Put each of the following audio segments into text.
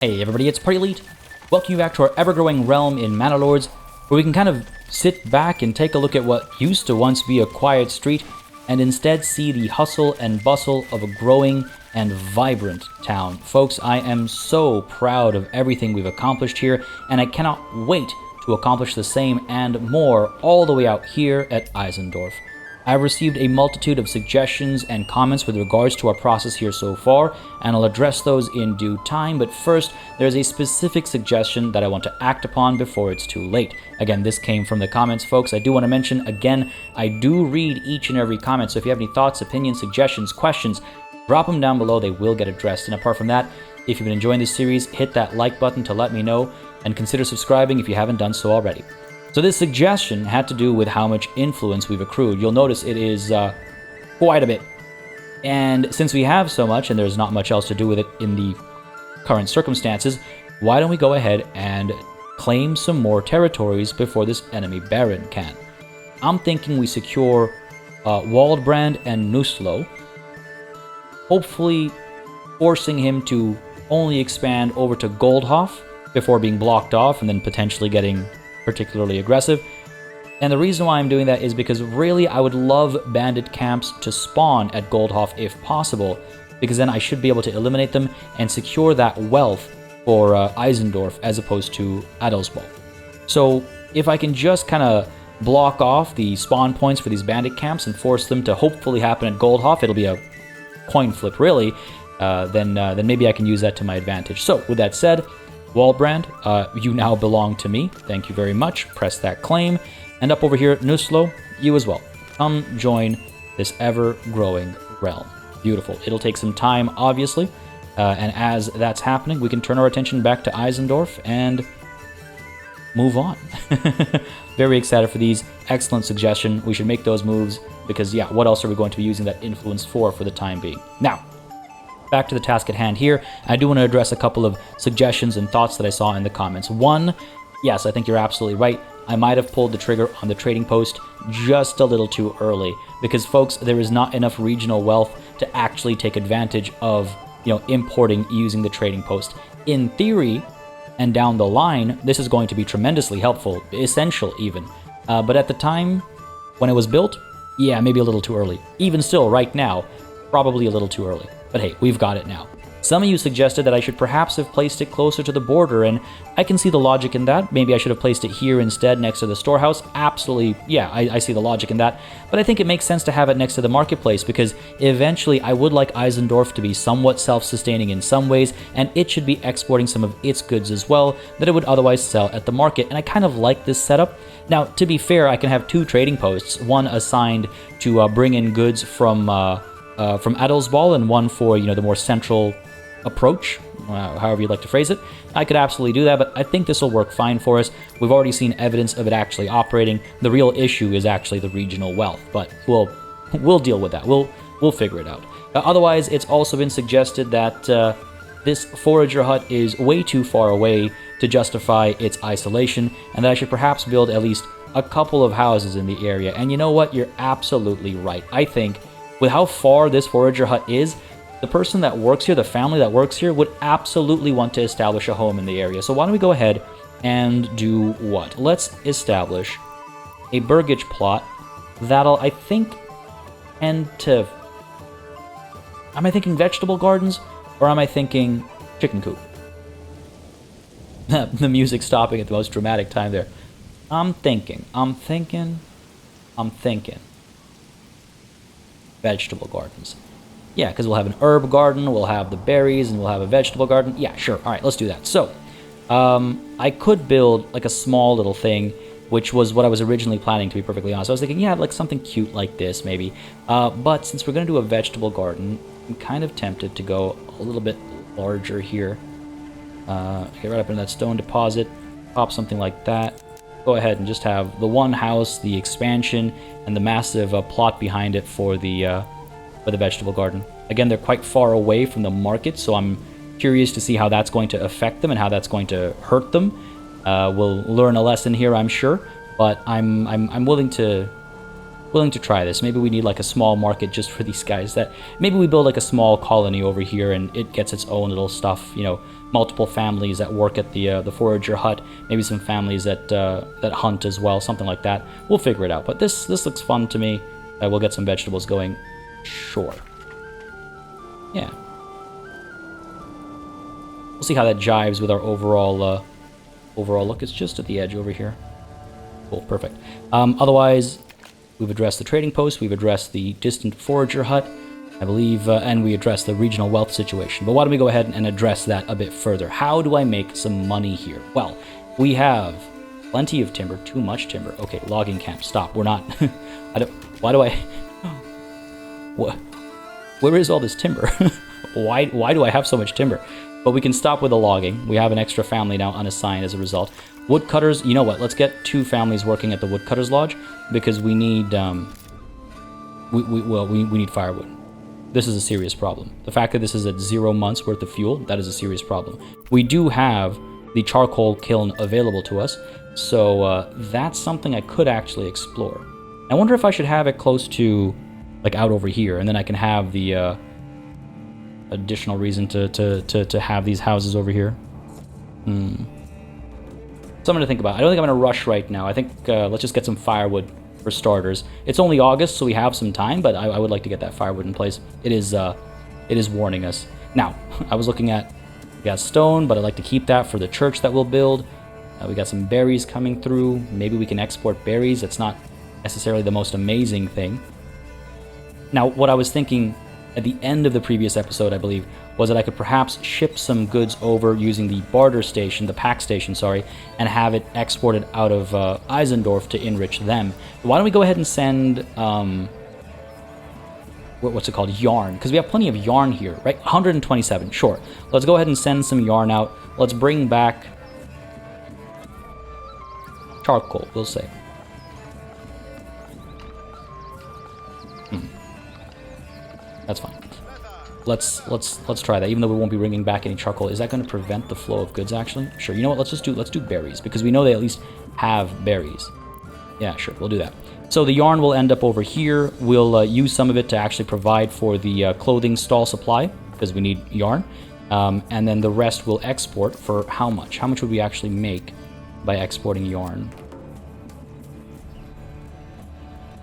Hey everybody, it's Party Elite. Welcome you back to our ever-growing realm in Mana Lords, where we can kind of sit back and take a look at what used to once be a quiet street, and instead see the hustle and bustle of a growing and vibrant town. Folks, I am so proud of everything we've accomplished here, and I cannot wait to accomplish the same and more all the way out here at Eisendorf. I've received a multitude of suggestions and comments with regards to our process here so far, and I'll address those in due time, but first, there's a specific suggestion that I want to act upon before it's too late. Again, this came from the comments, folks. I do want to mention, again, I do read each and every comment, so if you have any thoughts, opinions, suggestions, questions, drop them down below, they will get addressed. And apart from that, if you've been enjoying this series, hit that like button to let me know, and consider subscribing if you haven't done so already. So this suggestion had to do with how much influence we've accrued. You'll notice it is quite a bit. And since we have so much, and there's not much else to do with it in the current circumstances, why don't we go ahead and claim some more territories before this enemy Baron can? I'm thinking we secure Waldbrand and Nuslo, hopefully forcing him to only expand over to Goldhof before being blocked off and then potentially getting particularly aggressive. And the reason why I'm doing that is because really I would love bandit camps to spawn at Goldhof if possible, because then I should be able to eliminate them and secure that wealth for Eisendorf as opposed to Adelsball. So if I can just kind of block off the spawn points for these bandit camps and force them to hopefully happen at Goldhof, it'll be a coin flip really, then maybe I can use that to my advantage. So with that said, Waldbrand, you now belong to me. Thank you very much. Press that claim. And up over here, Nuslo, you as well. Come join this ever-growing realm. Beautiful. It'll take some time, obviously. And as that's happening, we can turn our attention back to Eisendorf and move on. Very excited for these. Excellent suggestion. We should make those moves because, yeah, what else are we going to be using that influence for the time being? Now, back to the task at hand here. I do want to address a couple of suggestions and thoughts that I saw in the comments. One, yes, I think you're absolutely right. I might have pulled the trigger on the trading post just a little too early because, folks, there is not enough regional wealth to actually take advantage of, importing using the trading post. In theory, and down the line, this is going to be tremendously helpful, essential even. But at the time when it was built, yeah, maybe a little too early. Even still, right now, probably a little too early. But hey, we've got it now. Some of you suggested that I should perhaps have placed it closer to the border, and I can see the logic in that. Maybe I should have placed it here instead, next to the storehouse. Absolutely, yeah, I see the logic in that. But I think it makes sense to have it next to the marketplace, because eventually I would like Eisendorf to be somewhat self-sustaining in some ways, and it should be exporting some of its goods as well that it would otherwise sell at the market. And I kind of like this setup. Now, to be fair, I can have two trading posts, one assigned to bring in goods from Adelsball and one for, the more central approach, however you'd like to phrase it. I could absolutely do that, but I think this will work fine for us. We've already seen evidence of it actually operating. The real issue is actually the regional wealth, but we'll deal with that. We'll figure it out. Otherwise, it's also been suggested that this forager hut is way too far away to justify its isolation, and that I should perhaps build at least a couple of houses in the area. And you know what? You're absolutely right. I think with how far this forager hut is, the person that works here, the family that works here, would absolutely want to establish a home in the area. So why don't we go ahead and do what? Let's establish a burgage plot that'll, I think, tend to... Am I thinking vegetable gardens, or am I thinking chicken coop? The music stopping at the most dramatic time there. I'm thinking. Vegetable gardens. Yeah, because we'll have an herb garden, we'll have the berries, and we'll have a vegetable garden. Yeah, sure. All right, let's do that. So, I could build like a small little thing, which was what I was originally planning, to be perfectly honest. I was thinking, yeah, like something cute like this, maybe. But since we're going to do a vegetable garden, I'm kind of tempted to go a little bit larger here. Get right up into that stone deposit, pop something like that. Go ahead and just have the one house, the expansion, and the massive plot behind it for the vegetable garden. Again, they're quite far away from the market, so I'm curious to see how that's going to affect them and how that's going to hurt them. We'll learn a lesson here, I'm sure, but I'm willing to try this. Maybe we need like a small market just for these guys. Maybe we build like a small colony over here and it gets its own little stuff, multiple families that work at the forager hut, maybe some families that hunt as well, something like that. We'll figure it out. But this looks fun to me. We'll get some vegetables going. Sure. Yeah. We'll see how that jives with our overall look. It's just at the edge over here. Cool, perfect. Otherwise, we've addressed the trading post, we've addressed the distant forager hut, I believe, and we addressed the regional wealth situation. But why don't we go ahead and address that a bit further? How do I make some money here? Well, we have plenty of timber, too much timber. Okay, logging camp, stop. We're not... Why do I... What? Where is all this timber? Why do I have so much timber? But we can stop with the logging. We have an extra family now unassigned as a result. Woodcutters, you know what? Let's get 2 families working at the Woodcutters Lodge because we need we need firewood. This is a serious problem. The fact that this is at 0 months worth of fuel, that is a serious problem. We do have the charcoal kiln available to us, so that's something I could actually explore. I wonder if I should have it close to, like, out over here, and then I can have the additional reason to have these houses over here. Something to think about. I don't think I'm going to rush right now. I think let's just get some firewood for starters. It's only August, so we have some time, but I would like to get that firewood in place. It is warning us. Now, I was looking at, we got stone, but I'd like to keep that for the church that we'll build. We got some berries coming through. Maybe we can export berries. It's not necessarily the most amazing thing. Now, what I was thinking at the end of the previous episode, I believe, was that I could perhaps ship some goods over using the barter station, the pack station, sorry, and have it exported out of Eisendorf to enrich them. Why don't we go ahead and send, what's it called, yarn? Because we have plenty of yarn here, right? 127, sure. Let's go ahead and send some yarn out. Let's bring back charcoal, we'll say. That's fine. Let's try that. Even though we won't be bringing back any charcoal, is that going to prevent the flow of goods? Actually, sure. You know what? Let's do berries because we know they at least have berries. Yeah, sure. We'll do that. So the yarn will end up over here. We'll use some of it to actually provide for the clothing stall supply because we need yarn, and then the rest we'll export for how much? How much would we actually make by exporting yarn?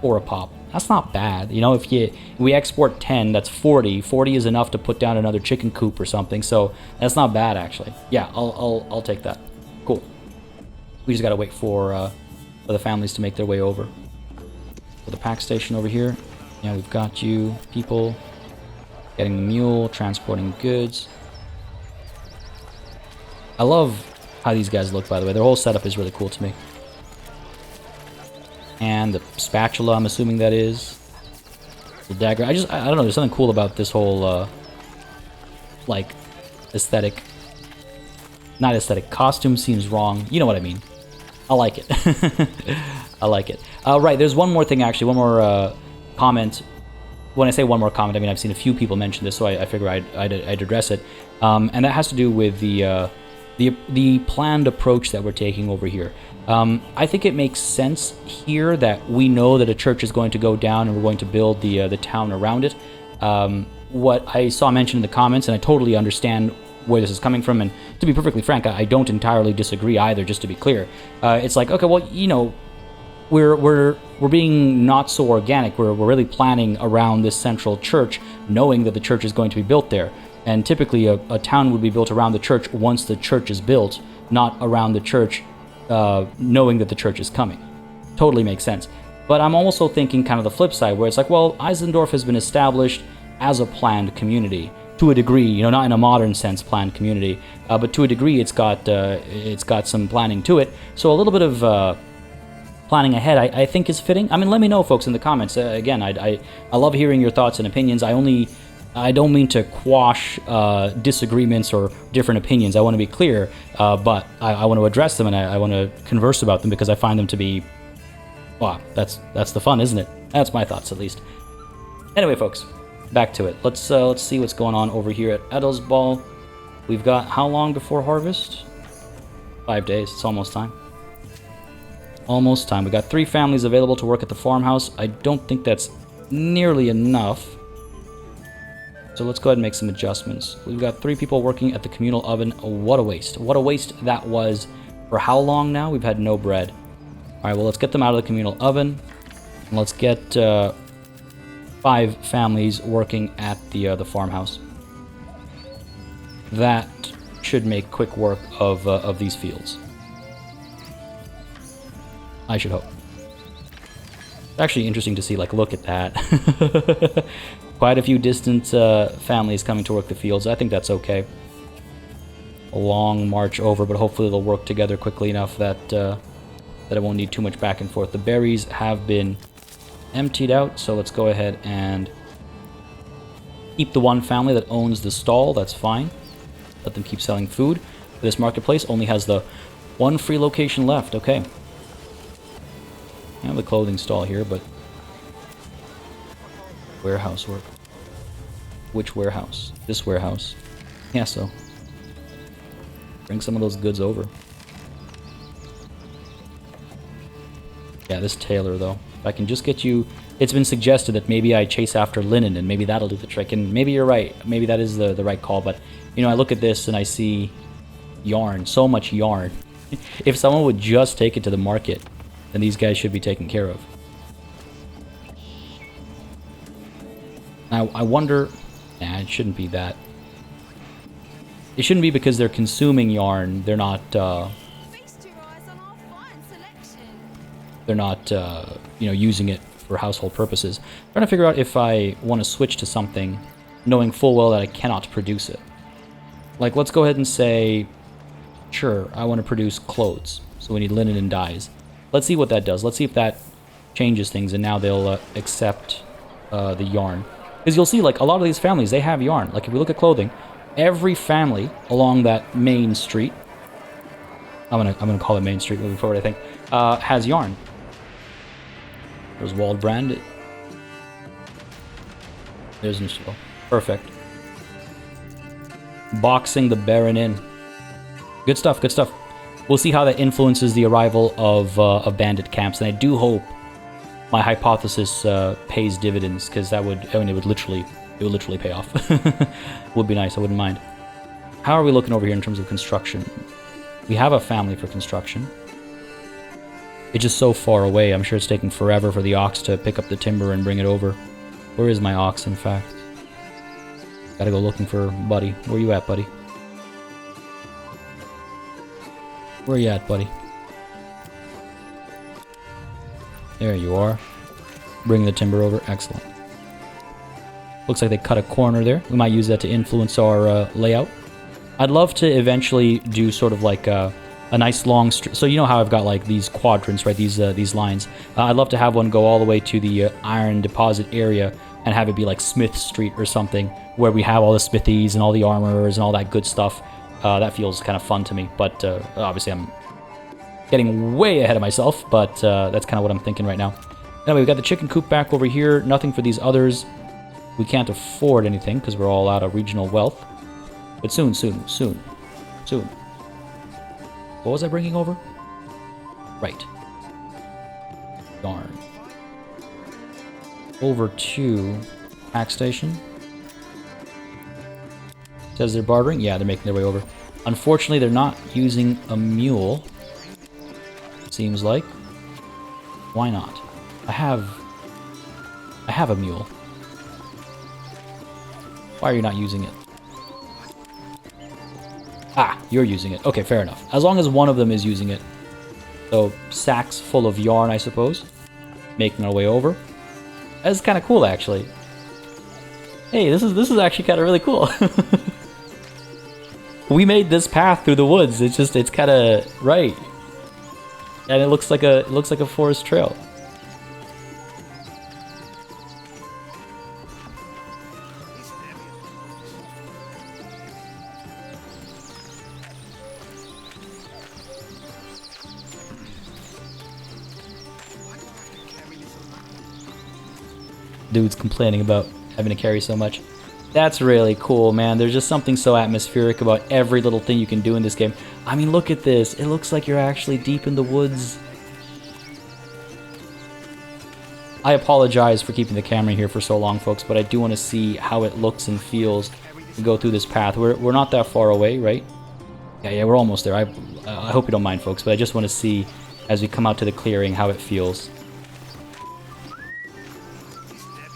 Or a pop. That's not bad. You know, if we export 10, that's 40. 40 is enough to put down another chicken coop or something. So that's not bad, actually. Yeah, I'll take that. Cool. We just gotta wait for the families to make their way over. For the pack station over here. Yeah, we've got you people getting the mule, transporting goods. I love how these guys look, by the way. Their whole setup is really cool to me. And the spatula, I'm assuming that is. The dagger. I don't know, there's something cool about this whole, like, aesthetic. Not aesthetic. Costume seems wrong. You know what I mean. I like it. I like it. Right, there's one more thing, actually. One more comment. When I say one more comment, I mean I've seen a few people mention this, so I figure I'd address it. And that has to do with the planned approach that we're taking over here. I think it makes sense here that we know that a church is going to go down and we're going to build the town around it. What I saw mentioned in the comments, and I totally understand where this is coming from, and to be perfectly frank, I don't entirely disagree either, just to be clear. It's like, okay, well, you know, we're being not so organic. We're really planning around this central church, knowing that the church is going to be built there. And typically a town would be built around the church once the church is built, not around the church knowing that the church is coming. Totally makes sense. But I'm also thinking kind of the flip side, where it's like, well, Eisendorf has been established as a planned community to a degree, you know, not in a modern sense planned community, but to a degree it's got some planning to it. So a little bit of planning ahead I think is fitting. I mean, let me know, folks, in the comments. Again, I love hearing your thoughts and opinions. I don't mean to quash disagreements or different opinions. I want to be clear, but I want to address them and I want to converse about them because I find them to be, wow, that's the fun, isn't it? That's my thoughts, at least. Anyway, folks, back to it. Let's see what's going on over here at Edelsball. We've got how long before harvest? 5 days. It's almost time. Almost time. We got 3 families available to work at the farmhouse. I don't think that's nearly enough. So let's go ahead and make some adjustments. We've got 3 people working at the communal oven. What a waste. What a waste that was. For how long now? We've had no bread. Alright, well, let's get them out of the communal oven. And let's get 5 families working at the farmhouse. That should make quick work of these fields. I should hope. It's actually interesting to see, like, look at that. Quite a few distant families coming to work the fields. I think that's okay. A long march over, but hopefully they'll work together quickly enough that that it won't need too much back and forth. The berries have been emptied out, so let's go ahead and keep the one family that owns the stall. That's fine. Let them keep selling food. This marketplace only has the one free location left. Okay. I have a clothing stall here, but warehouse work. Which warehouse? This warehouse. Yeah, so bring some of those goods over. Yeah, this tailor though. If I can just get you... It's been suggested that maybe I chase after linen and maybe that'll do the trick. And maybe you're right. Maybe that is the right call. But, you know, I look at this and I see yarn. So much yarn. If someone would just take it to the market, then these guys should be taken care of. Now, I wonder... Nah, it shouldn't be that. It shouldn't be because they're consuming yarn. They're not, you know, using it for household purposes. I'm trying to figure out if I want to switch to something, knowing full well that I cannot produce it. Like, let's go ahead and say, sure, I want to produce clothes. So we need linen and dyes. Let's see what that does. Let's see if that changes things, and now they'll accept the yarn. Because you'll see, like, a lot of these families, they have yarn. Like, if we look at clothing, every family along that main street, I'm gonna call it Main Street moving forward, I think, has yarn. There's Waldbrand. There's Nishio. Perfect. Boxing the Baron in. Good stuff, good stuff. We'll see how that influences the arrival of bandit camps, and I do hope my hypothesis pays dividends, because that would, I mean, it would literally pay off. Would be nice, I wouldn't mind. How are we looking over here in terms of construction? We have a family for construction. It's just so far away. I'm sure it's taking forever for the ox to pick up the timber and bring it over. Where is my ox, in fact? Gotta go looking for Buddy. Where you at, buddy? Where you at, buddy? There you are. Bring the timber over. Excellent. Looks like they cut a corner there. We might use that to influence our layout. I'd love to eventually do sort of like a nice long street. So you know how I've got like these quadrants, right? These lines. I'd love to have one go all the way to the iron deposit area and have it be like Smith Street or something, where we have all the smithies and all the armorers and all that good stuff. That feels kind of fun to me. But obviously I'm getting way ahead of myself, but that's kind of what I'm thinking right now. Anyway, we've got the chicken coop back over here. Nothing for these others. We can't afford anything because we're all out of regional wealth. But soon. What was I bringing over? Right. Darn. Over to pack station. Says they're bartering. Yeah, they're making their way over. Unfortunately, they're not using a mule. Seems like. Why not? I have a mule. Why are you not using it? Ah, you're using it. Okay, fair enough. As long as one of them is using it. So, sacks full of yarn, I suppose. Making our way over. That's kind of cool, actually. Hey, this is actually kind of really cool. We made this path through the woods. It's kind of right. And it looks like a forest trail. Dude's complaining about having to carry so much. That's really cool, man. There's just something so atmospheric about every little thing you can do in this game. I mean, look at this. It looks like you're actually deep in the woods. I apologize for keeping the camera here for so long, folks, but I do want to see how it looks and feels to go through this path. We're not that far away, right? Yeah, we're almost there. I hope you don't mind, folks, but I just want to see, as we come out to the clearing, how it feels.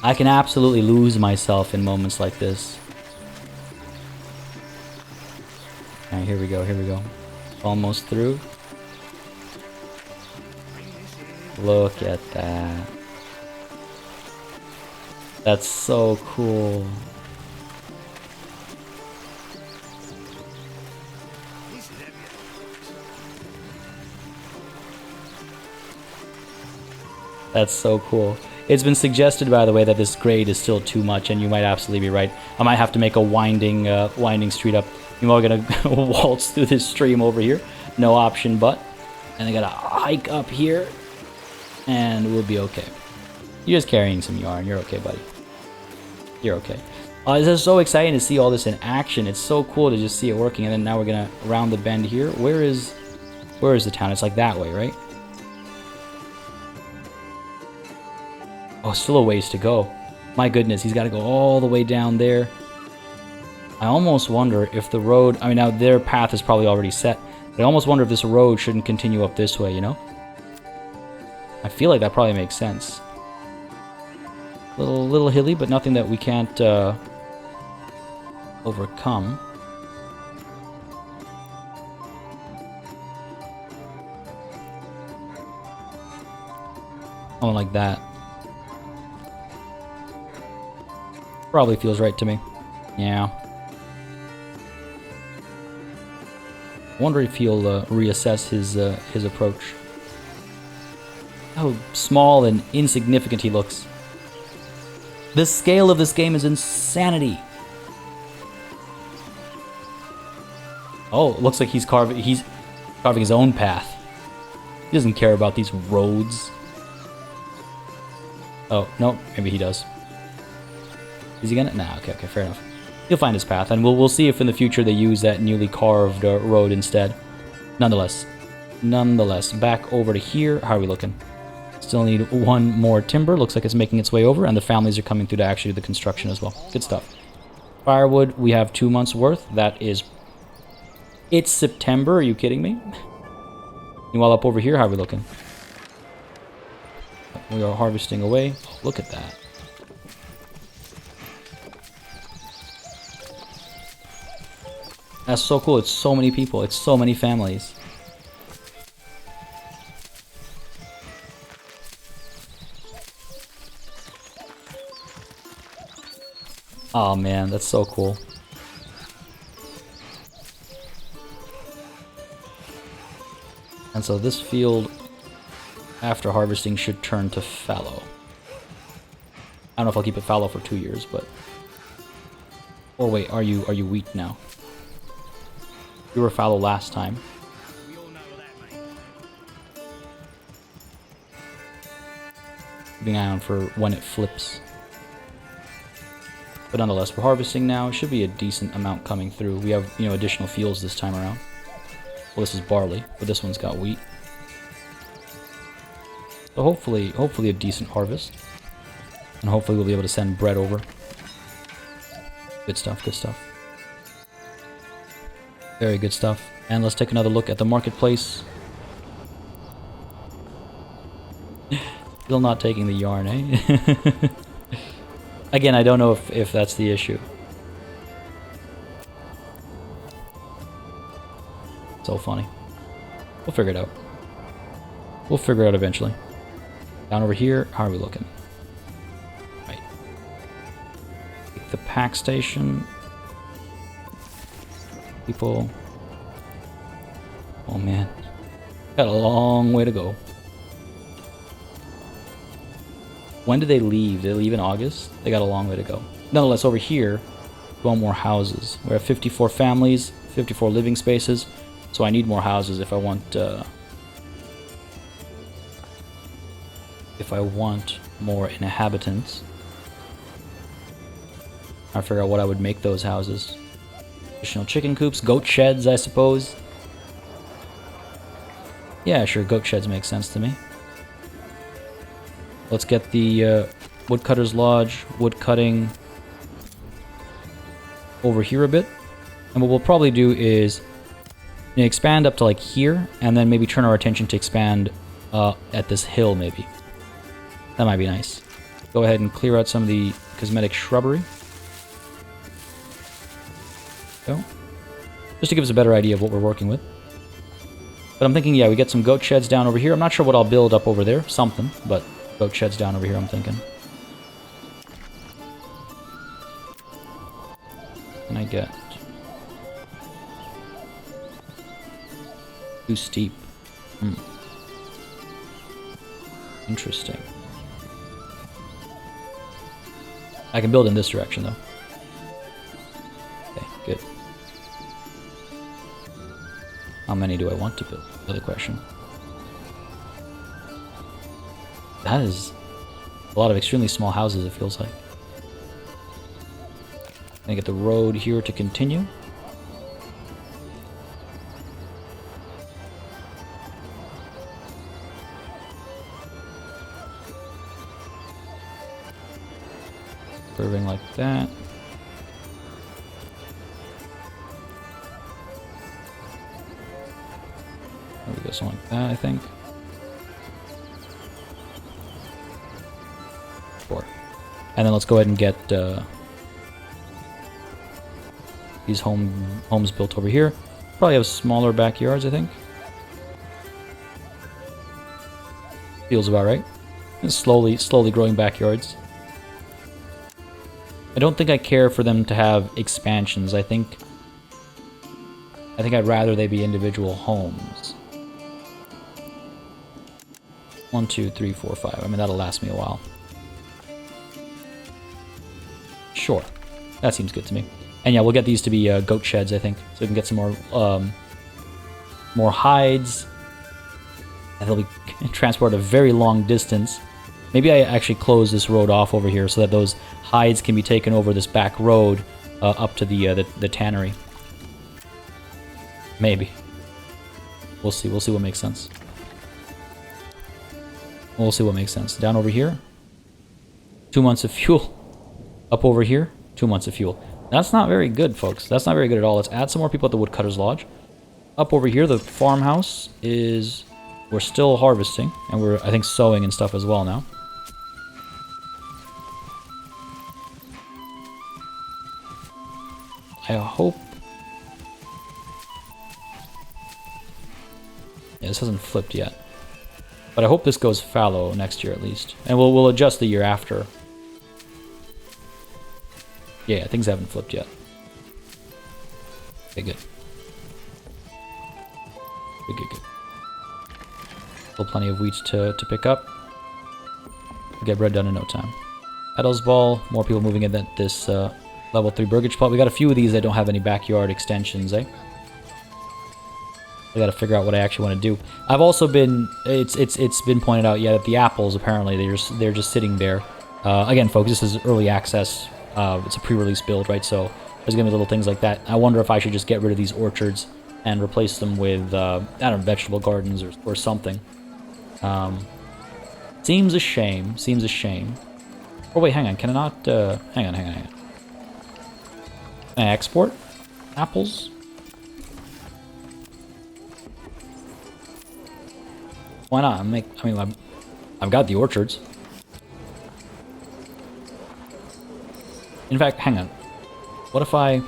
I can absolutely lose myself in moments like this. Alright, here we go, here we go. Almost through. Look at that. That's so cool. That's so cool. It's been suggested, by the way, that this grade is still too much, and you might absolutely be right. I might have to make a winding street up. You are gonna waltz through this stream over here. No option but. And I gotta hike up here, and we'll be okay. You're just carrying some yarn. You're okay, buddy. You're okay. This is so exciting to see all this in action. It's so cool to just see it working. And then now we're gonna round the bend here. Where is the town? It's like that way, right? Oh, still a ways to go. My goodness, he's got to go all the way down there. I almost wonder if the road... I mean, now their path is probably already set. But I almost wonder if this road shouldn't continue up this way, you know? I feel like that probably makes sense. Little hilly, but nothing that we can't overcome. Oh, like that. Probably feels right to me. Yeah. Wonder if he'll reassess his approach. How small and insignificant he looks. The scale of this game is insanity. Oh, it looks like he's carving his own path. He doesn't care about these roads. Oh, no, maybe he does. Is he gonna? Nah, okay, fair enough. He'll find his path, and we'll see if in the future they use that newly carved road instead. Nonetheless, back over to here. How are we looking? Still need one more timber. Looks like it's making its way over, and the families are coming through to actually do the construction as well. Good stuff. Firewood, we have 2 months worth. That is... It's September, are you kidding me? Meanwhile, up over here, how are we looking? We are harvesting away. Oh, look at that. That's so cool. It's so many people. It's so many families. Oh man, that's so cool. And so this field, after harvesting, should turn to fallow. I don't know if I'll keep it fallow for 2 years, but... Or wait, are you wheat now? You were fallow last time. Keeping an eye on for when it flips. But nonetheless, we're harvesting now. It should be a decent amount coming through. We have, you know, additional fields this time around. Well, this is barley, but this one's got wheat. So hopefully a decent harvest. And hopefully we'll be able to send bread over. Good stuff, good stuff. Very good stuff. And let's take another look at the marketplace. Still not taking the yarn, eh? Again, I don't know if that's the issue. So funny. We'll figure it out. We'll figure it out eventually. Down over here, how are we looking? Right. Take the pack station. People. Oh man. Got a long way to go. When did they leave? Did they leave in August? They got a long way to go. Nonetheless, over here, we want more houses. We have 54 families, 54 living spaces. So I need more houses if I want more inhabitants. I figure out what I would make those houses. Additional chicken coops, goat sheds, I suppose. Yeah, sure, goat sheds make sense to me. Let's get the woodcutter's lodge, wood cutting over here a bit. And what we'll probably do is expand up to like here, and then maybe turn our attention to expand at this hill maybe. That might be nice. Go ahead and clear out some of the cosmetic shrubbery. Go. Just to give us a better idea of what we're working with. But I'm thinking, yeah, we get some goat sheds down over here. I'm not sure what I'll build up over there. Something, but goat sheds down over here, I'm thinking. Can I get... Too steep. Interesting. I can build in this direction, though. Okay, good. How many do I want to build? Another question. That is a lot of extremely small houses, it feels like. Gonna get the road here to continue. Curving like that. There we go, something like that, I think. 4. And then let's go ahead and get these homes built over here. Probably have smaller backyards, I think. Feels about right. And slowly growing backyards. I don't think I care for them to have expansions. I think I'd rather they be individual homes. 1, 2, 3, 4, 5. I mean, that'll last me a while. Sure. That seems good to me. And yeah, we'll get these to be goat sheds, I think. So we can get some more hides. And they'll be transported a very long distance. Maybe I actually close this road off over here so that those hides can be taken over this back road up to the tannery. Maybe. We'll see. We'll see what makes sense. We'll see what makes sense. Down over here. 2 months of fuel. Up over here. 2 months of fuel. That's not very good, folks. That's not very good at all. Let's add some more people at the Woodcutter's Lodge. Up over here, the farmhouse is... We're still harvesting. And we're, I think, sowing and stuff as well now. I hope... Yeah, this hasn't flipped yet. But I hope this goes fallow next year at least. And we'll adjust the year after. Yeah, things haven't flipped yet. Okay, good. Good. Still plenty of wheat to pick up. We'll get bread done in no time. Edel's Ball, more people moving in at this level 3 burgage plot. We got a few of these that don't have any backyard extensions, eh? I gotta figure out what I actually want to do. I've also been, it's been pointed out, yeah, that the apples, apparently, they're just sitting there. Again, folks, this is early access. It's a pre-release build, right? So there's gonna be little things like that. I wonder if I should just get rid of these orchards and replace them with, I don't know, vegetable gardens or something. Seems a shame. Seems a shame. Oh, wait, hang on. Can I not, hang on. Can I export apples? Why not? I've got the orchards. In fact, hang on. What if I'm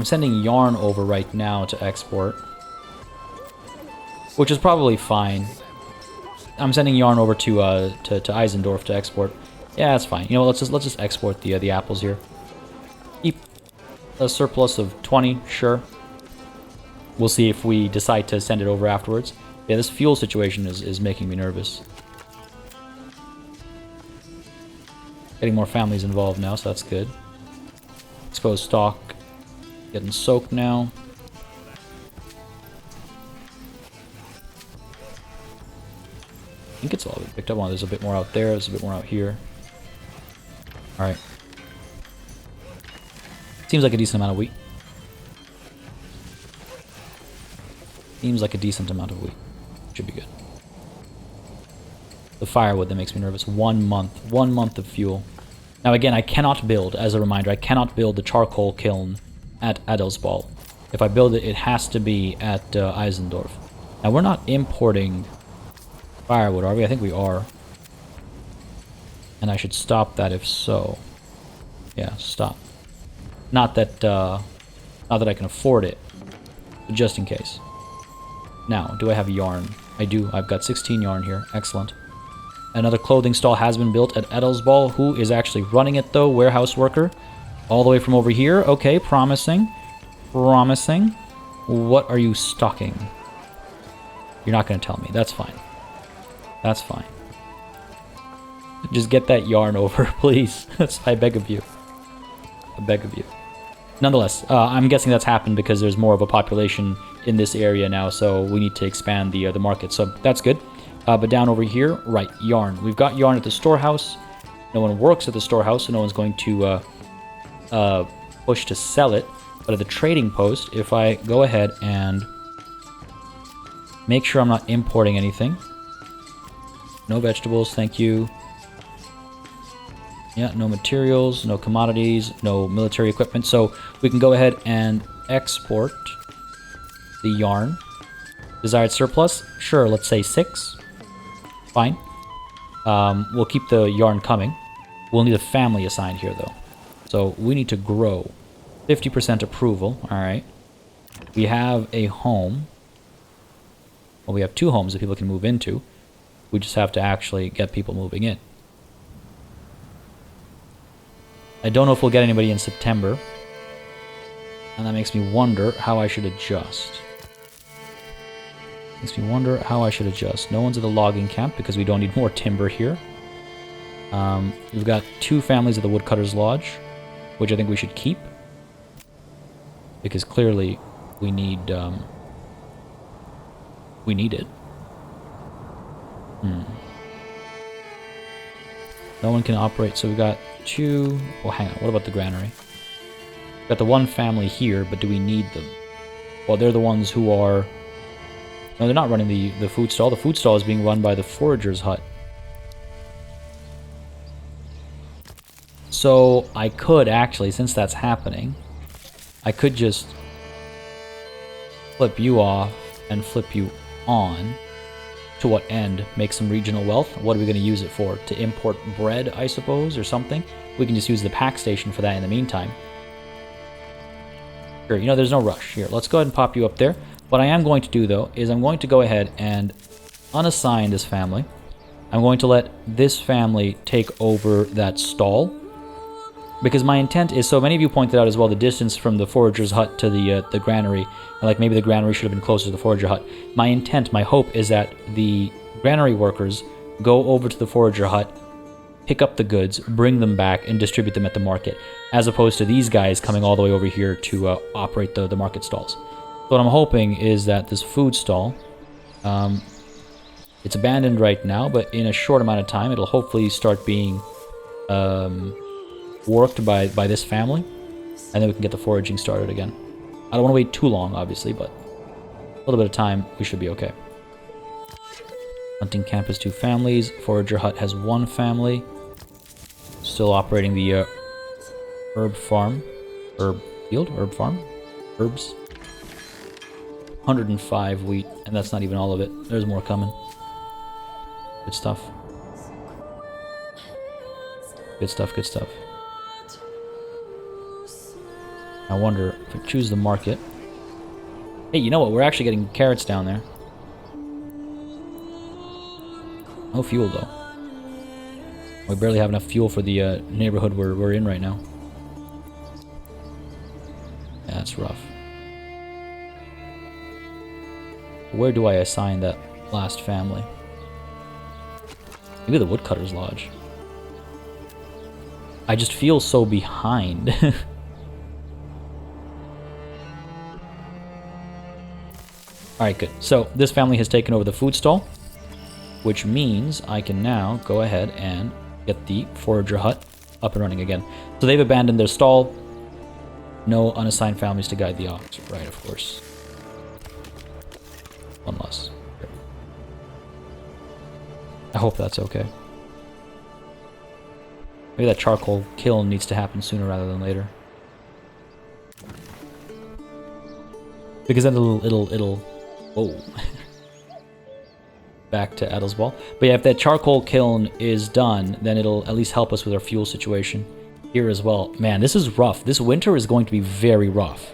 sending yarn over right now to export. Which is probably fine. I'm sending yarn over to Eisendorf to export. Yeah, that's fine. You know what, let's just export the apples here. Keep a surplus of 20, sure. We'll see if we decide to send it over afterwards. Yeah, this fuel situation is making me nervous. Getting more families involved now, so that's good. Exposed stock. Getting soaked now. I think it's all been picked up on. There's a bit more out there, there's a bit more out here. Alright. Seems like a decent amount of wheat. Seems like a decent amount of wheat. Should be good. the firewood that makes me nervous. 1 month. 1 month of fuel. Now again, I cannot build, as a reminder, I cannot build the charcoal kiln at Adelsball. If I build it, it has to be at Eisendorf. Now we're not importing firewood, are we? I think we are. And I should stop that if so. Yeah, stop. Not that I can afford it, but just in case. Now, do I have yarn? I do. I've got 16 yarn here. Excellent. Another clothing stall has been built at Edelsball. Who is actually running it, though? Warehouse worker. All the way from over here. Okay, promising. Promising. What are you stocking? You're not going to tell me. That's fine. That's fine. Just get that yarn over, please. I beg of you. I beg of you. Nonetheless, I'm guessing that's happened because there's more of a population in this area now, so we need to expand the market. So that's good. But down over here, right, yarn. We've got yarn at the storehouse. No one works at the storehouse, so no one's going to push to sell it. But at the trading post, if I go ahead and make sure I'm not importing anything. No vegetables, thank you. Yeah, no materials, no commodities, no military equipment. So we can go ahead and export the yarn. Desired surplus? Sure, let's say 6. Fine. We'll keep the yarn coming. We'll need a family assigned here, though. So we need to grow. 50% approval. All right. We have a home. Well, we have 2 homes that people can move into. We just have to actually get people moving in. I don't know if we'll get anybody in September. And that makes me wonder how I should adjust. Makes me wonder how I should adjust. No one's at the logging camp because we don't need more timber here. We've got 2 families at the Woodcutters Lodge, which I think we should keep. Because clearly we need it. No one can operate, so we've got 2... Oh, hang on. What about the granary? We've got the 1 family here, but do we need them? Well, they're the ones who are... No, they're not running the food stall. The food stall is being run by the forager's hut. So I could actually, since that's happening, I could just flip you off and flip you on. To what end? Make some regional wealth? What are we going to use it for? To import bread, I suppose, or something? We can just use the pack station for that in the meantime. Sure, you know, there's no rush. Here, let's go ahead and pop you up there. What I am going to do, though, is I'm going to go ahead and unassign this family. I'm going to let this family take over that stall. Because my intent is, so many of you pointed out as well, the distance from the forager's hut to the granary. And like maybe the granary should have been closer to the forager hut. My intent, my hope is that the granary workers go over to the forager hut, pick up the goods, bring them back, and distribute them at the market. As opposed to these guys coming all the way over here to operate the market stalls. So what I'm hoping is that this food stall, it's abandoned right now, but in a short amount of time, it'll hopefully start being worked by this family, and then we can get the foraging started again. I don't want to wait too long, obviously, but a little bit of time, we should be okay. Hunting camp has 2 families. Forager hut has 1 family. Still operating the herb farm. Herb field? Herb farm? Herbs. 105 wheat, and that's not even all of it. There's more coming. Good stuff. Good stuff, good stuff. I wonder if I choose the market. Hey, you know what? We're actually getting carrots down there. No fuel, though. We barely have enough fuel for the neighborhood we're in right now. Yeah, that's rough. Where do I assign that last family? Maybe the Woodcutters Lodge. I just feel so behind. Alright, good. So, this family has taken over the food stall, which means I can now go ahead and get the forager hut up and running again. So they've abandoned their stall. No unassigned families to guide the ox. Right, of course. 1 less. I hope that's okay. Maybe that charcoal kiln needs to happen sooner rather than later. Because then it'll whoa. Back to Adelsball. But yeah, if that charcoal kiln is done, then it'll at least help us with our fuel situation here as well. Man, this is rough. This winter is going to be very rough.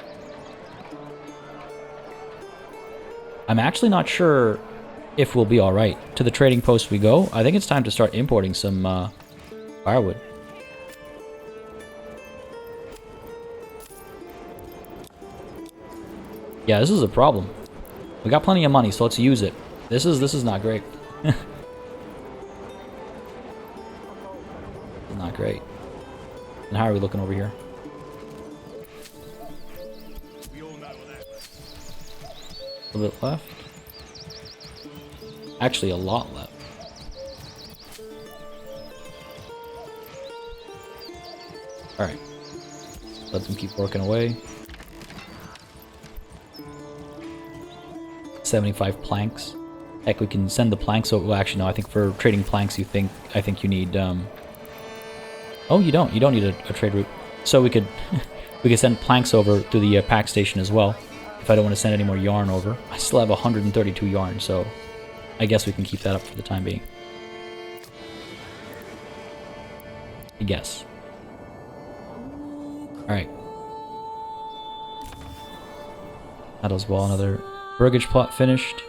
I'm actually not sure if we'll be alright. To the trading post we go. I think it's time to start importing some firewood. Yeah, this is a problem. We got plenty of money, so let's use it. This is not great. Not great. And how are we looking over here? A little bit left. Actually, a lot left. Alright. Let them keep working away. 75 planks. Heck, we can send the planks over. Well, actually, no. I think for trading planks, I think you need. Oh, you don't. You don't need a trade route. So we could we could send planks over through the pack station as well. If I don't want to send any more yarn over, I still have 132 yarn, so I guess we can keep that up for the time being. I guess. All right. That as well. Another burgage plot finished.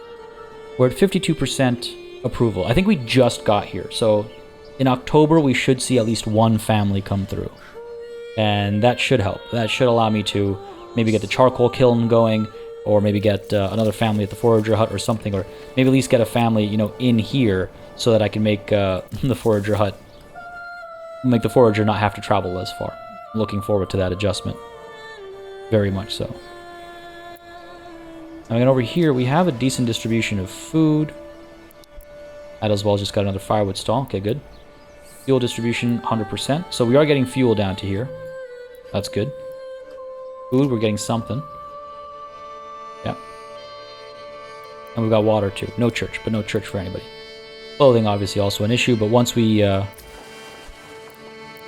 We're at 52% approval. I think we just got here. So in October, we should see at least one family come through. And that should help. That should allow me to maybe get the charcoal kiln going, or maybe get another family at the forager hut or something, or maybe at least get a family, you know, in here so that I can make the forager hut, make the forager not have to travel as far. I'm looking forward to that adjustment. Very much so. And over here, we have a decent distribution of food. That as well just got another firewood stall. Okay, good. Fuel distribution, 100%. So we are getting fuel down to here. That's good. Food, we're getting something. Yeah. And we've got water, too. No church, but no church for anybody. Clothing, obviously, also an issue, but once we had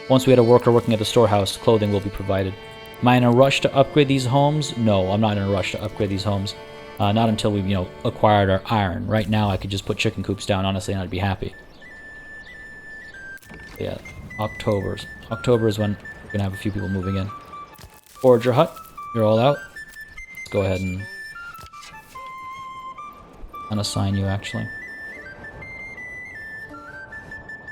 a worker working at the storehouse, clothing will be provided. Am I in a rush to upgrade these homes? No, I'm not in a rush to upgrade these homes. Not until we've, acquired our iron. Right now, I could just put chicken coops down, honestly, and I'd be happy. Yeah, October is when we're gonna have a few people moving in. Forager hut, you're all out. Let's go ahead and unassign you, actually.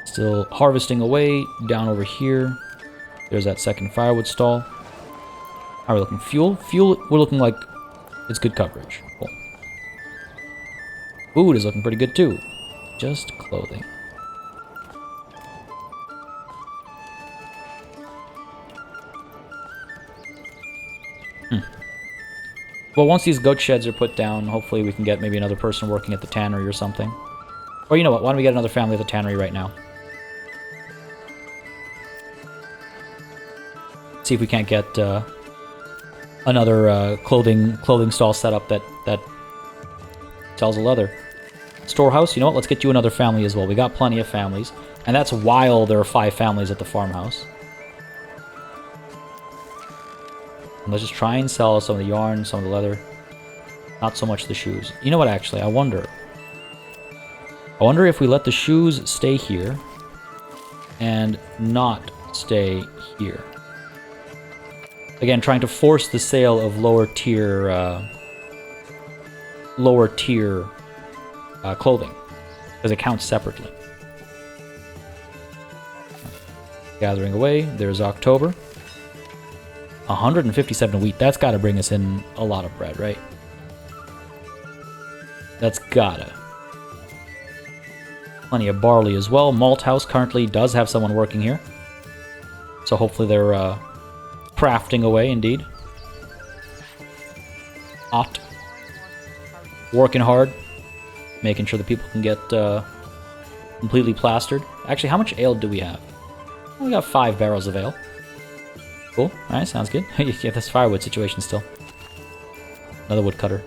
Still harvesting away down over here. There's that second firewood stall. How are we looking? Fuel? Fuel, we're looking like it's good coverage. Cool. Food is looking pretty good too. Just clothing. Well, once these goat sheds are put down, hopefully we can get maybe another person working at the tannery or something. Or you know what, why don't we get another family at the tannery right now? See if we can't get another clothing stall set up that sells the leather. Storehouse, you know what, let's get you another family as well. We got plenty of families. And that's while there are 5 families at the farmhouse. And let's just try and sell some of the yarn, some of the leather. Not so much the shoes. You know what, actually, I wonder if we let the shoes stay here and not stay here. Again, trying to force the sale of lower tier clothing, because it counts separately. Gathering away. There's October. 157 wheat. That's got to bring us in a lot of bread, right? That's gotta. Plenty of barley as well. Malt House currently does have someone working here, so hopefully they're crafting away, indeed. Hot. Working hard. Making sure the people can get completely plastered. Actually, how much ale do we have? We got 5 barrels of ale. Cool. Alright, sounds good. You have this firewood situation still. Another woodcutter.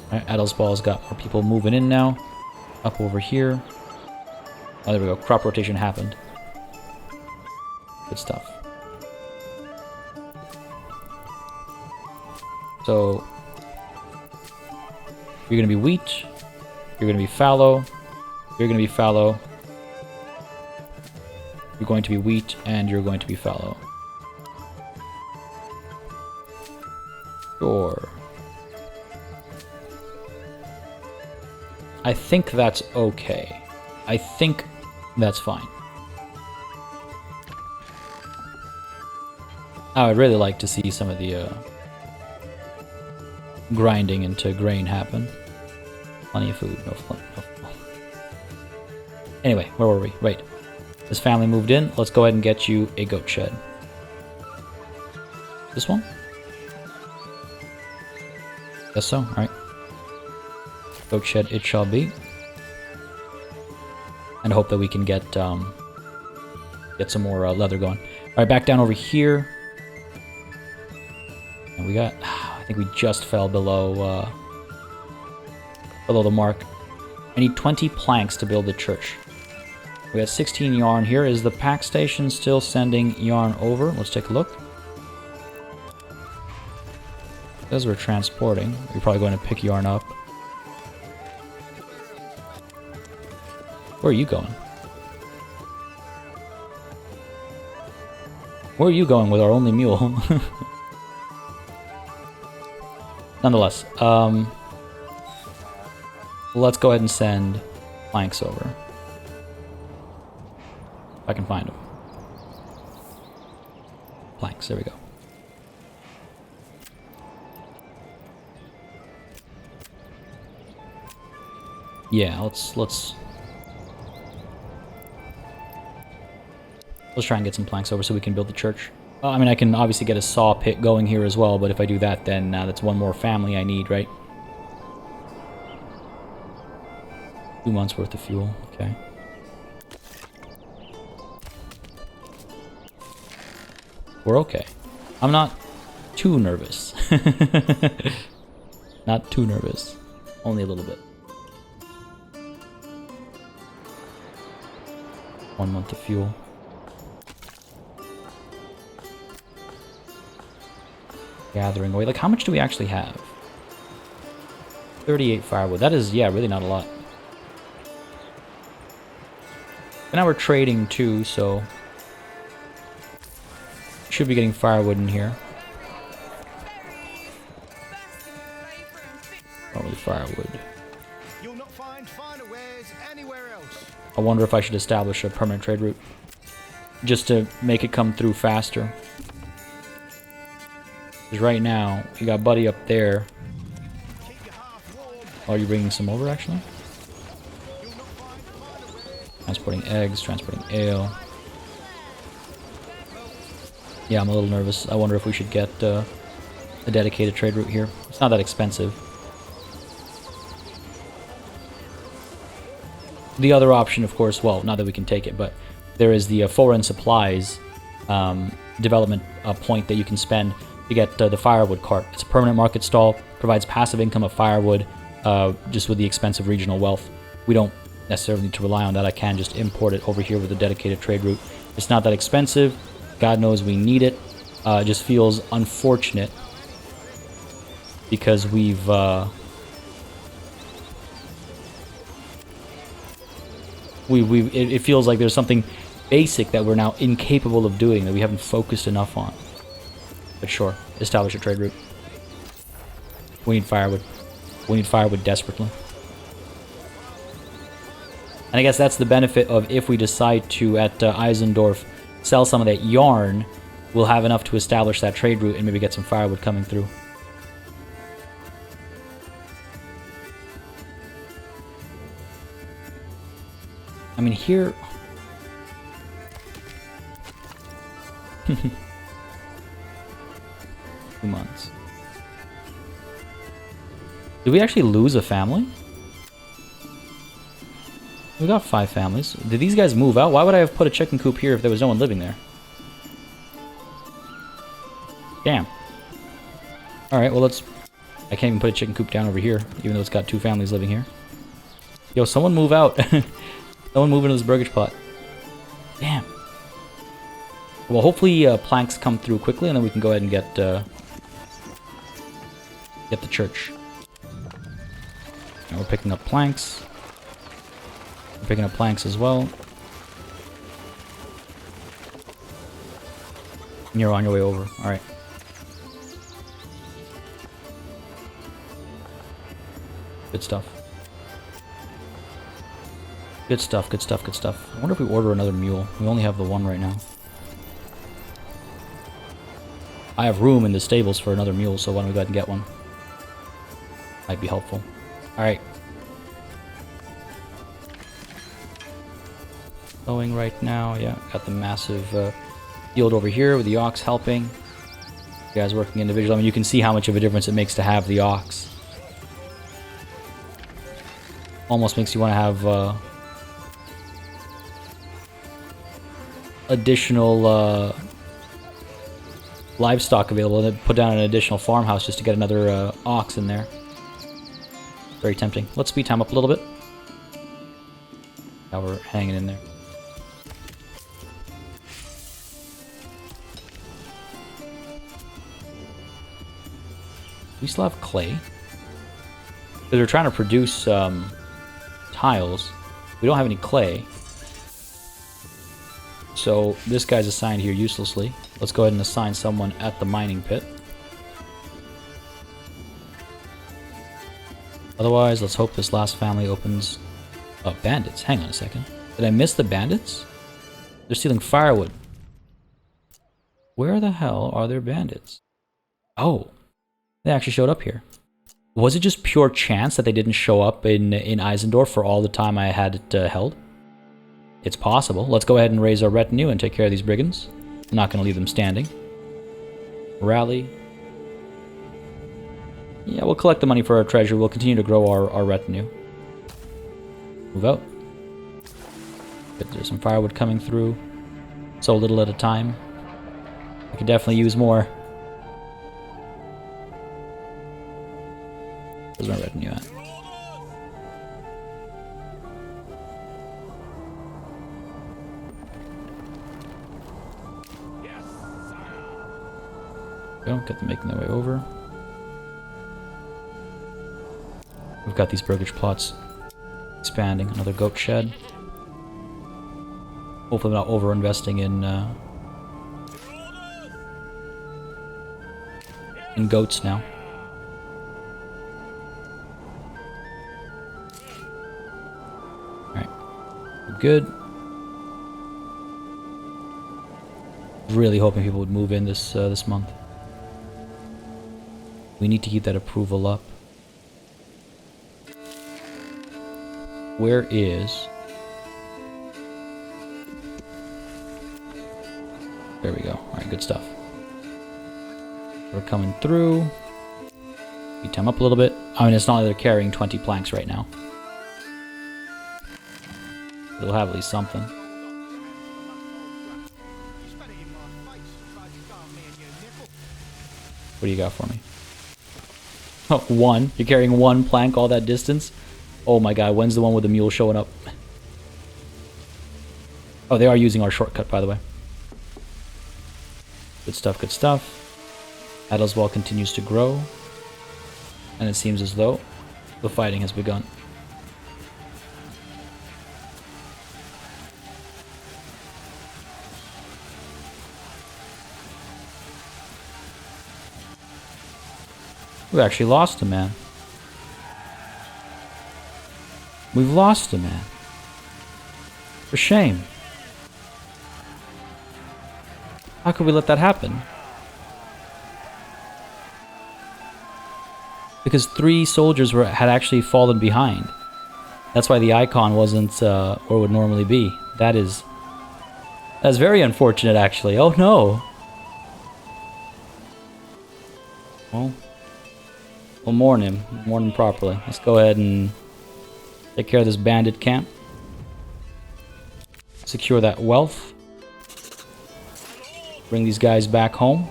Alright, Alright, Adelsball's got more people moving in now. Up over here. Oh, there we go. Crop rotation happened. Good stuff. So, you're going to be wheat. You're going to be fallow. You're going to be fallow. You're going to be wheat, and you're going to be fallow. Sure. I think that's okay. I think that's fine. I would really like to see some of the grinding into grain happen. Plenty of food, no fun. Anyway, where were we? Right. This family moved in. Let's go ahead and get you a goat shed. This one? Guess so, alright. Goat shed it shall be. And I hope that we can get some more leather going. Alright, back down over here. And we got... I think we just fell below the mark. I need 20 planks to build the church. We got 16 yarn here. Is the pack station still sending yarn over? Let's take a look. As we're transporting, you're probably going to pick yarn up. Where are you going? Where are you going with our only mule? Nonetheless, let's go ahead and send planks over. If I can find them. Planks, there we go. Yeah, let's try and get some planks over so we can build the church. I mean, I can obviously get a saw pit going here as well, but if I do that, then that's one more family I need, right? 2 months worth of fuel, okay. We're okay. I'm not too nervous. Not too nervous. Only a little bit. 1 month of fuel. Gathering away. Like, how much do we actually have? 38 firewood. That is, yeah, really not a lot. And now we're trading too, so... should be getting firewood in here. Not really firewood. You'll not find finer wares anywhere else. I wonder if I should establish a permanent trade route. Just to make it come through faster. Because right now, you got Buddy up there. Oh, are you bringing some over, actually? Transporting eggs, transporting ale. Yeah, I'm a little nervous. I wonder if we should get a dedicated trade route here. It's not that expensive. The other option, of course, well, not that we can take it, but there is the foreign supplies development point that you can spend to get the firewood cart. It's a permanent market stall, provides passive income of firewood just with the expensive regional wealth. We don't necessarily need to rely on that. I can just import it over here with a dedicated trade route. It's not that expensive. God knows we need it. It just feels unfortunate because we've... it feels like there's something basic that we're now incapable of doing, that we haven't focused enough on. But sure, establish a trade route. We need firewood. We need firewood desperately. And I guess that's the benefit of if we decide to, at Eisendorf, sell some of that yarn, we'll have enough to establish that trade route and maybe get some firewood coming through. I mean, here... 2 months. Did we actually lose a family? We got 5 families. Did these guys move out? Why would I have put a chicken coop here if there was no one living there? Damn. Alright, well, let's I can't even put a chicken coop down over here, even though it's got 2 families living here. Yo, someone move out. Someone move into this burgage plot. Damn. Well, hopefully planks come through quickly, and then we can go ahead and get the church. And we're picking up planks. We're picking up planks as well. And you're on your way over. All right. Good stuff. Good stuff, good stuff, good stuff. I wonder if we order another mule. We only have the one right now. I have room in the stables for another mule, so why don't we go ahead and get one? Might be helpful. Alright. Going right now, yeah. Got the massive field over here with the ox helping. You guys working individually. I mean, you can see how much of a difference it makes to have the ox. Almost makes you want to have additional livestock available, and then put down an additional farmhouse just to get another ox in there. Very tempting. Let's speed time up a little bit. Now we're hanging in there. We still have clay. Because we're trying to produce tiles. We don't have any clay. So this guy's assigned here uselessly. Let's go ahead and assign someone at the mining pit. Otherwise, let's hope this last family opens... Oh, bandits. Hang on a second. Did I miss the bandits? They're stealing firewood. Where the hell are their bandits? Oh, they actually showed up here. Was it just pure chance that they didn't show up in Eisendorf for all the time I had it held? It's possible. Let's go ahead and raise our retinue and take care of these brigands. I'm not going to leave them standing. Rally. Yeah, we'll collect the money for our treasure. We'll continue to grow our retinue. Move out. There's some firewood coming through. So little at a time. I could definitely use more. Where's my retinue at? Don't get them making their way over. We've got these burgage plots expanding. Another goat shed. Hopefully I'm not over-investing in goats now. Alright. We're good. Really hoping people would move in this month. We need to keep that approval up. Where is... There we go. Alright, good stuff. We're coming through. Beat time up a little bit. I mean, it's not like they're carrying 20 planks right now. They'll have at least something. What do you got for me? Oh, one. You're carrying one plank all that distance? Oh my god, when's the one with the mule showing up? Oh, they are using our shortcut, by the way. Good stuff, good stuff. Adelswall continues to grow. And it seems as though the fighting has begun. We actually lost a man. We've lost a man. For shame. How could we let that happen? Because 3 soldiers had actually fallen behind. That's why the icon wasn't where it would normally be. That's very unfortunate, actually. Oh no. Well, we'll mourn him. Mourn him properly. Let's go ahead and take care of this bandit camp. Secure that wealth. Bring these guys back home.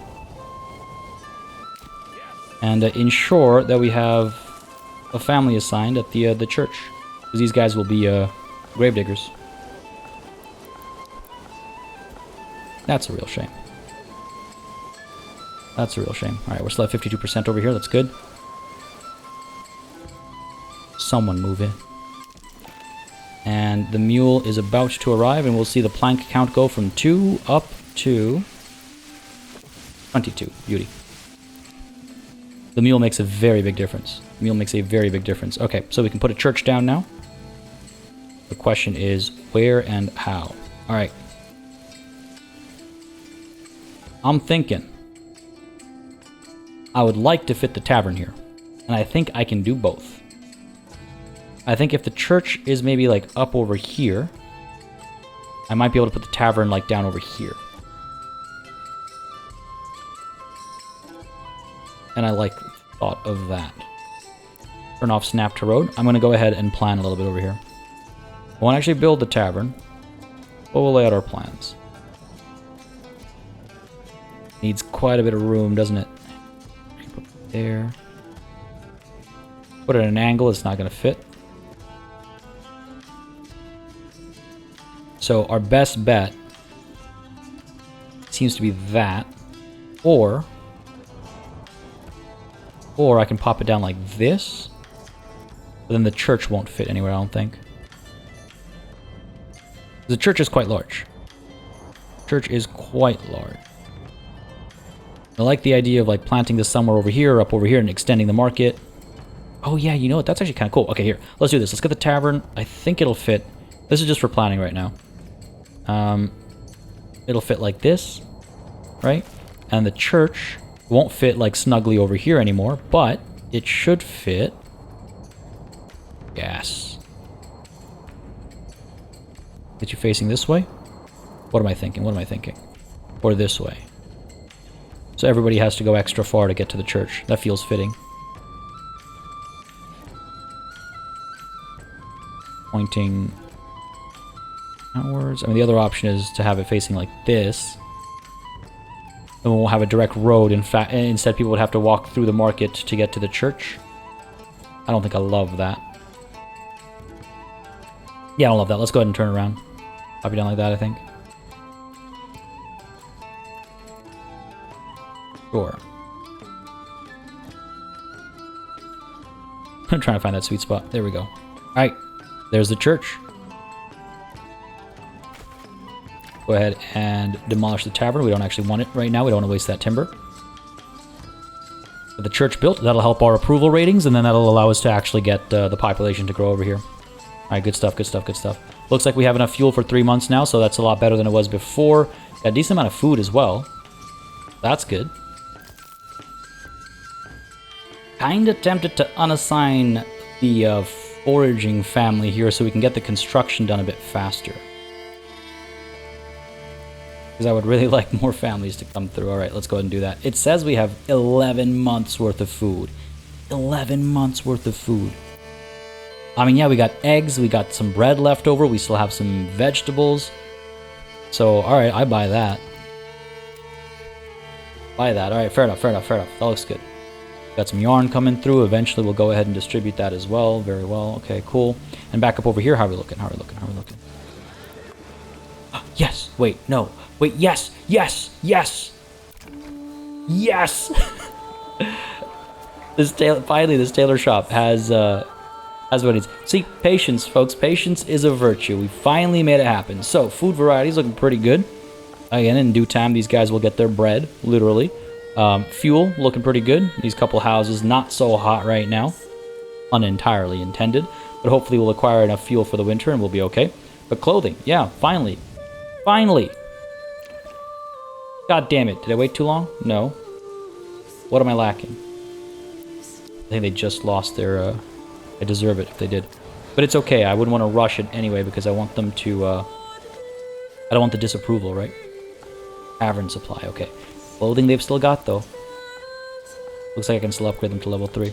and ensure that we have a family assigned at the church, because these guys will be gravediggers. That's a real shame. That's a real shame. All right, we're still at 52% over here. That's good. Someone move in. And the mule is about to arrive, and we'll see the plank count go from 2 up to 22. Beauty. The mule makes a very big difference. The mule makes a very big difference. Okay, so we can put a church down now. The question is where and how. All right. I'm thinking I would like to fit the tavern here, and I think I can do both. I think if the church is maybe like up over here, I might be able to put the tavern like down over here. And I like the thought of that. Turn off snap to road. I'm going to go ahead and plan a little bit over here. I won't actually build the tavern, but we'll lay out our plans. Needs quite a bit of room, doesn't it? Put it there. Put it at an angle, it's not going to fit. So our best bet seems to be that, or I can pop it down like this, but then the church won't fit anywhere, I don't think. The church is quite large. Church is quite large. I like the idea of like planting this somewhere over here, or up over here, and extending the market. Oh yeah, you know what? That's actually kind of cool. Okay, here. Let's do this. Let's get the tavern. I think it'll fit. This is just for planning right now. It'll fit like this, right? And the church won't fit like snugly over here anymore, but it should fit. Yes. Get you facing this way? What am I thinking? What am I thinking? Or this way? So everybody has to go extra far to get to the church. That feels fitting. Pointing outwards. I mean, the other option is to have it facing like this. Then we won't have a direct road. In fact, instead people would have to walk through the market to get to the church. I don't think I love that. Yeah, I don't love that. Let's go ahead and turn around. Pop it down like that, I think. Sure. I'm trying to find that sweet spot. There we go. Alright. There's the church. Go ahead and demolish the tavern. We don't actually want it right now. We don't want to waste that timber. With the church built, that'll help our approval ratings, and then that'll allow us to actually get the population to grow over here. Alright, good stuff, good stuff, good stuff. Looks like we have enough fuel for 3 months now, so that's a lot better than it was before. Got a decent amount of food as well. That's good. Kinda tempted to unassign the foraging family here so we can get the construction done a bit faster. Because I would really like more families to come through. Alright, let's go ahead and do that. It says we have 11 months worth of food. 11 months worth of food. I mean, yeah, we got eggs, we got some bread left over, we still have some vegetables. So, alright, I buy that. Buy that. Alright, fair enough, fair enough, fair enough. That looks good. Got some yarn coming through. Eventually, we'll go ahead and distribute that as well. Very well. Okay, cool. And back up over here. How are we looking? How are we looking? How are we looking? Yes! Wait, no. Wait, yes! Yes! Yes! Yes! Finally, this tailor shop has what it needs. See, patience, folks. Patience is a virtue. We finally made it happen. So, food varieties looking pretty good. Again, in due time, these guys will get their bread, literally. Fuel looking pretty good. These couple houses not so hot right now. Unentirely intended. But hopefully we'll acquire enough fuel for the winter and we'll be okay. But clothing, yeah, finally. Finally! God damn it. Did I wait too long? No. What am I lacking? I think they just lost their... I deserve it if they did. But it's okay. I wouldn't want to rush it anyway because I want them to... I don't want the disapproval, right? Tavern supply, okay. Clothing they've still got, though. Looks like I can still upgrade them to level 3.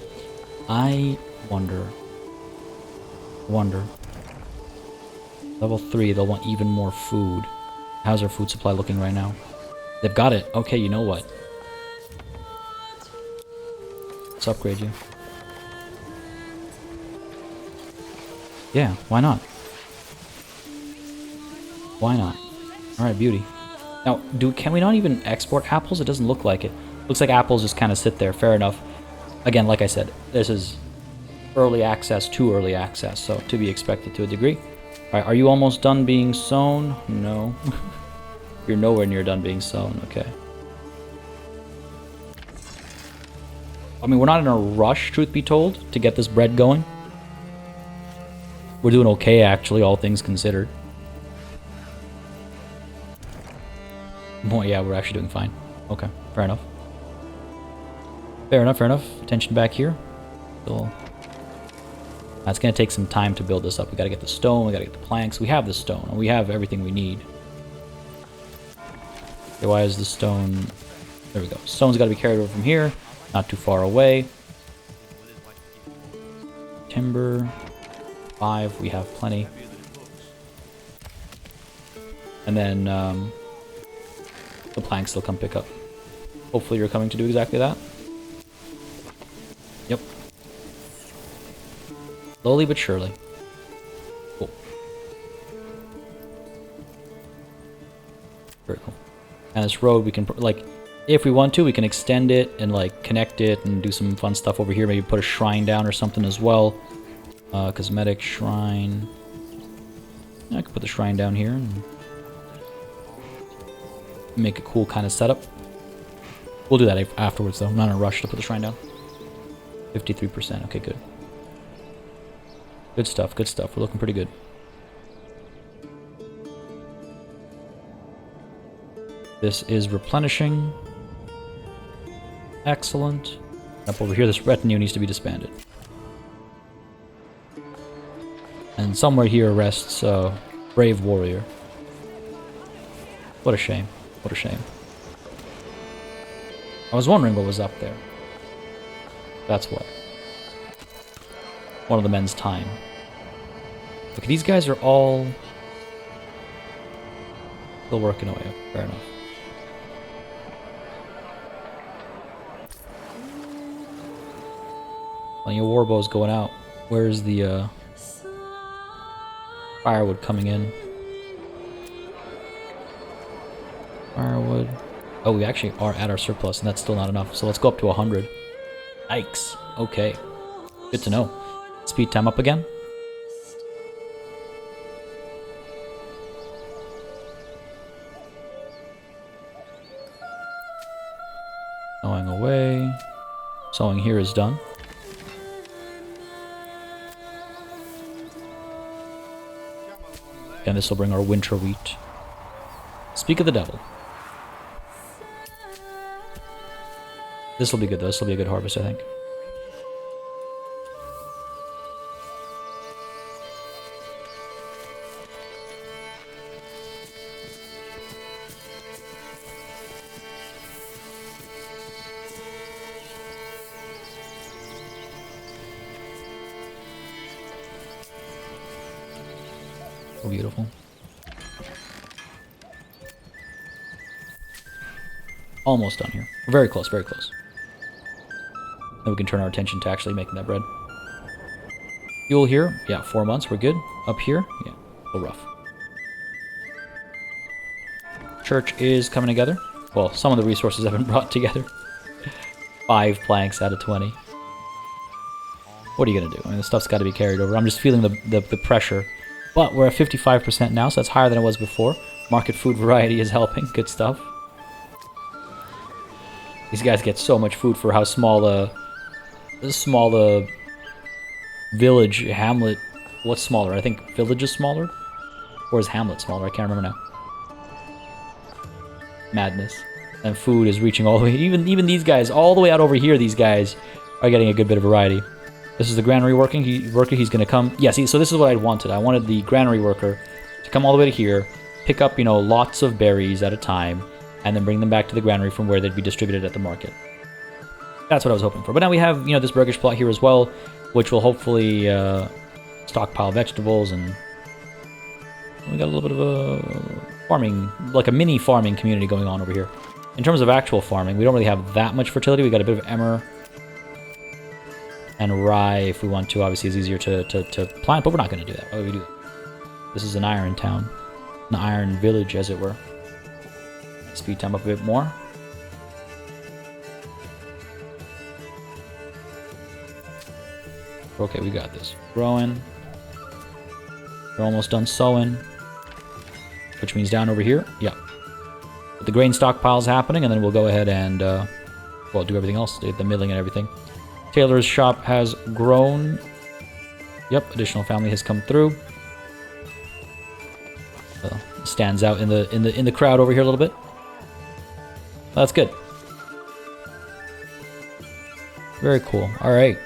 I wonder. Level 3, they'll want even more food. How's our food supply looking right now? They've got it. Okay, you know what? Let's upgrade you. Yeah, why not? Why not? Alright, beauty. Now, can we not even export apples? It doesn't look like it. Looks like apples just kind of sit there. Fair enough. Again, like I said, this is early access to early access, so to be expected to a degree. Alright, are you almost done being sown? No. You're nowhere near done being sown. Okay. I mean, we're not in a rush, truth be told, to get this bread going. We're doing okay, actually, all things considered. Oh, yeah, we're actually doing fine. Okay, fair enough. Fair enough, fair enough. Attention back here. Still... It's going to take some time to build this up. We got to get the stone, we got to get the planks. We have the stone, and we have everything we need. Okay, why is the stone... There we go. Stone's got to be carried over from here. Not too far away. Timber. 5, we have plenty. And then the planks will come pick up. Hopefully you're coming to do exactly that. Yep. Slowly but surely. Cool. Very cool. And this road we can, like, if we want to, we can extend it and, like, connect it and do some fun stuff over here. Maybe put a shrine down or something as well. Cosmetic shrine. I could put the shrine down here and make a cool kind of setup. We'll do that afterwards, though. I'm not in a rush to put the shrine down. 53%. Okay, good. Good stuff, good stuff. We're looking pretty good. This is replenishing. Excellent. Up over here, this retinue needs to be disbanded. And somewhere here rests a brave warrior. What a shame. What a shame. I was wondering what was up there. That's what. One of the men's time. Look, these guys are all still working away. Fair enough. Plenty of warbows going out. Where's the firewood coming in? Firewood. Oh, we actually are at our surplus, and that's still not enough. So let's go up to 100. Yikes. Okay. Good to know. Speed time up again. Sowing away. Sowing here is done. And this will bring our winter wheat. Speak of the devil. This will be good though. This will be a good harvest, I think. So beautiful. Almost done here. We're very close, very close. Then we can turn our attention to actually making that bread. Fuel here, yeah, 4 months, we're good. Up here, yeah, a little rough. Church is coming together. Well, some of the resources have been brought together. 5 planks out of 20. What are you gonna do? I mean, the stuff's got to be carried over. I'm just feeling the pressure. But we're at 55% now, so that's higher than it was before. Market food variety is helping. Good stuff. These guys get so much food for how small the village, hamlet. What's smaller? I think village is smaller, or is hamlet smaller? I can't remember now. Madness. And food is reaching all the way. Even these guys, all the way out over here. These guys are getting a good bit of variety. This is the granary worker. He's going to come. Yeah, see, so this is what I wanted. I wanted the granary worker to come all the way to here, pick up, lots of berries at a time, and then bring them back to the granary from where they'd be distributed at the market. That's what I was hoping for. But now we have, this burgish plot here as well, which will hopefully stockpile vegetables, and we got a little bit of a farming, like a mini farming community going on over here. In terms of actual farming, we don't really have that much fertility. We got a bit of emmer. And rye, if we want to, obviously is easier to plant, but we're not going to do that. Why would we do that? This is an iron town. An iron village, as it were. Speed time up a bit more. Okay, we got this. Growing. We're almost done sowing. Which means down over here. Yeah. But the grain stockpile's happening, and then we'll go ahead and, well, do everything else. The milling and everything. Tailor's shop has grown. Yep, additional family has come through. Stands out in the crowd over here a little bit. That's good. Very cool. All right.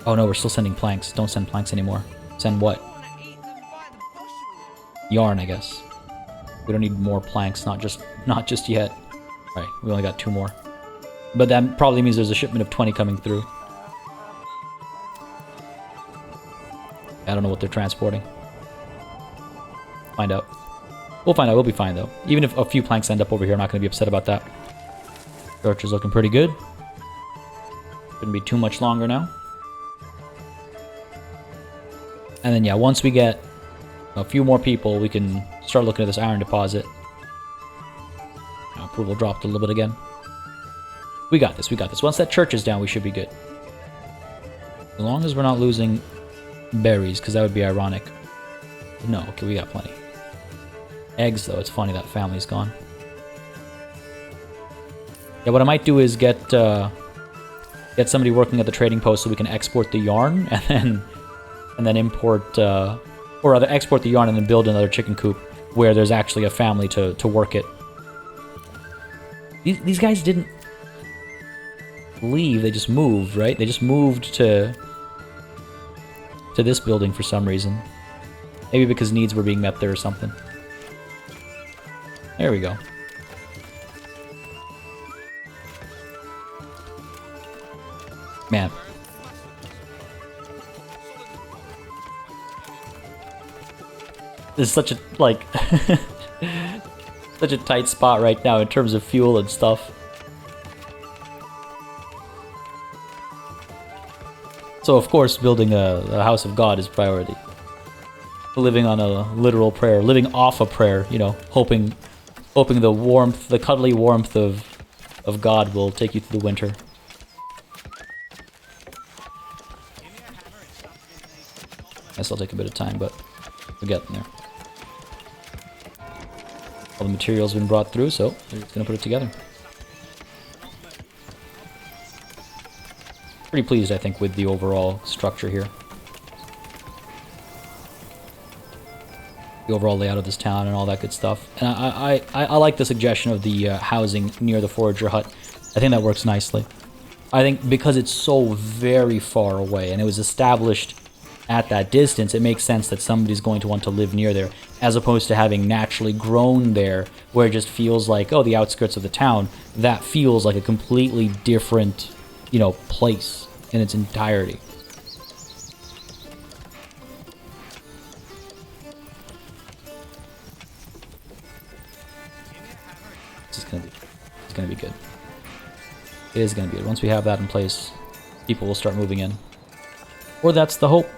Oh no, we're still sending planks. Don't send planks anymore. Send what? Yarn, I guess. We don't need more planks. Not just yet. Alright, we only got 2 more. But that probably means there's a shipment of 20 coming through. I don't know what they're transporting. Find out. We'll find out. We'll be fine, though. Even if a few planks end up over here, I'm not going to be upset about that. Church is looking pretty good. Shouldn't be too much longer now. And then, yeah, once we get a few more people, we can start looking at this iron deposit. Approval dropped a little bit again. We got this, we got this. Once that church is down, we should be good. As long as we're not losing berries, because that would be ironic. No, okay, we got plenty. Eggs, though, it's funny that family's gone. Yeah, what I might do is get somebody working at the trading post so we can export the yarn, and then import, or rather export the yarn and then build another chicken coop where there's actually a family to work it. These guys didn't leave, they just moved, right? They just moved to this building for some reason. Maybe because needs were being met there or something. There we go. Man. This is such a, like... such a tight spot right now in terms of fuel and stuff. So of course building a house of God is priority. Living on a literal prayer, living off a prayer, you know, hoping the warmth, the cuddly warmth of God will take you through the winter. Guess I'll take a bit of time, but we're getting there. All the materials have been brought through, so we're just gonna put it together. Pretty pleased, I think, with the overall structure here. The overall layout of this town and all that good stuff. And I like the suggestion of the housing near the forager hut. I think that works nicely. I think because it's so very far away and it was established at that distance, it makes sense that somebody's going to want to live near there, as opposed to having naturally grown there, where it just feels like, oh, the outskirts of the town. That feels like a completely different, you know, place in its entirety. It's gonna be good. It is gonna be good. Once we have that in place, people will start moving in. Or that's the hope.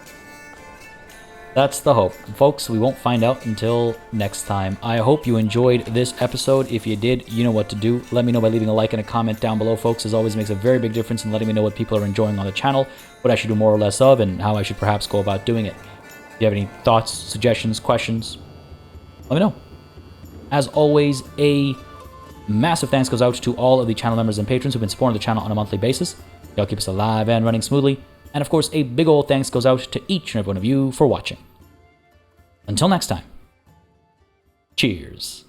That's the hope. Folks, we won't find out until next time. I hope you enjoyed this episode. If you did, you know what to do. Let me know by leaving a like and a comment down below, folks. As always, it makes a very big difference in letting me know what people are enjoying on the channel, what I should do more or less of, and how I should perhaps go about doing it. If you have any thoughts, suggestions, questions, let me know. As always, a massive thanks goes out to all of the channel members and patrons who've been supporting the channel on a monthly basis. Y'all keep us alive and running smoothly. And of course, a big old thanks goes out to each and every one of you for watching. Until next time, cheers.